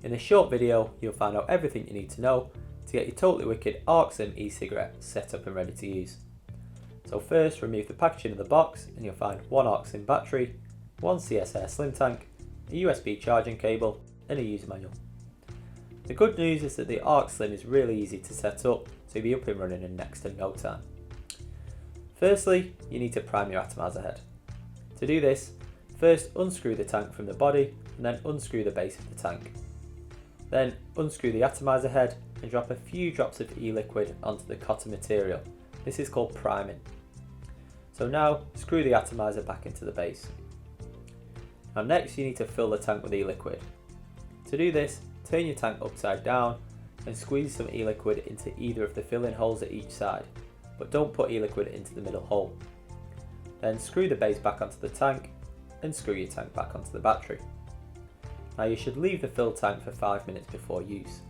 In this short video, you'll find out everything you need to know to get your Totally Wicked Arc Slim e-cigarette set up and ready to use. So first, remove the packaging of the box and you'll find one Arc Slim battery, one CSR slim tank, a USB charging cable and a user manual. The good news is that the Arc Slim is really easy to set up, so you'll be up and running in next to no time. Firstly, you need to prime your atomizer head. To do this, first unscrew the tank from the body and then unscrew the base of the tank. Then unscrew the atomizer head and drop a few drops of e-liquid onto the cotton material. This is called priming. So now screw the atomizer back into the base. Now next you need to fill the tank with e-liquid. To do this, turn your tank upside down and squeeze some e-liquid into either of the filling holes at each side, but don't put e-liquid into the middle hole. Then screw the base back onto the tank and screw your tank back onto the battery. Now you should leave the filled tank for 5 minutes before use.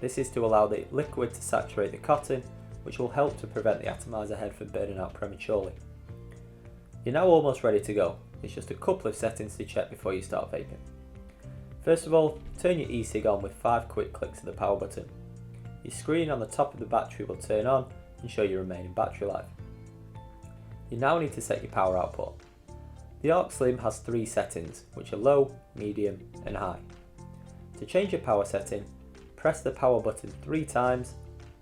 This is to allow the liquid to saturate the cotton, which will help to prevent the atomizer head from burning out prematurely. You're now almost ready to go. It's just a couple of settings to check before you start vaping. First of all, turn your e-cig on with 5 quick clicks of the power button. Your screen on the top of the battery will turn on and show your remaining battery life. You now need to set your power output. The Arc Slim has 3 settings, which are low, medium and high. To change your power setting, press the power button 3 times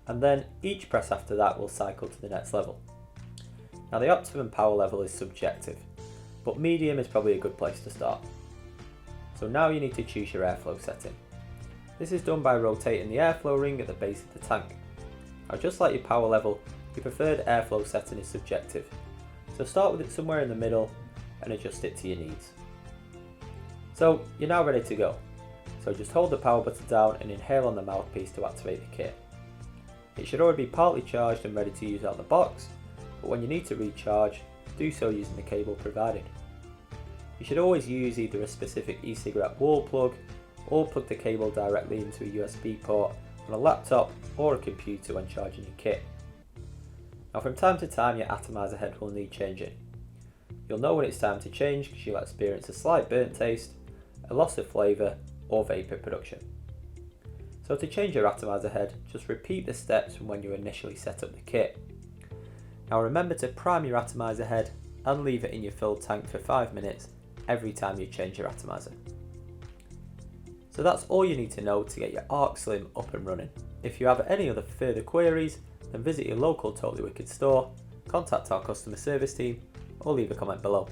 and then each press after that will cycle to the next level. Now the optimum power level is subjective, but medium is probably a good place to start. So now you need to choose your airflow setting. This is done by rotating the airflow ring at the base of the tank. Now just like your power level, your preferred airflow setting is subjective. So start with it somewhere in the middle and adjust it to your needs. So you're now ready to go. So just hold the power button down and inhale on the mouthpiece to activate the kit. It should already be partly charged and ready to use out of the box, but when you need to recharge, do so using the cable provided. You should always use either a specific e-cigarette wall plug or plug the cable directly into a USB port on a laptop or a computer when charging your kit. Now from time to time your atomizer head will need changing. You'll know when it's time to change because you'll experience a slight burnt taste, a loss of flavour or vapour production. So to change your atomizer head, just repeat the steps from when you initially set up the kit. Now remember to prime your atomizer head and leave it in your filled tank for 5 minutes every time you change your atomizer. So that's all you need to know to get your Arc Slim up and running. If you have any other further queries, then visit your local Totally Wicked store, contact our customer service team or leave a comment below.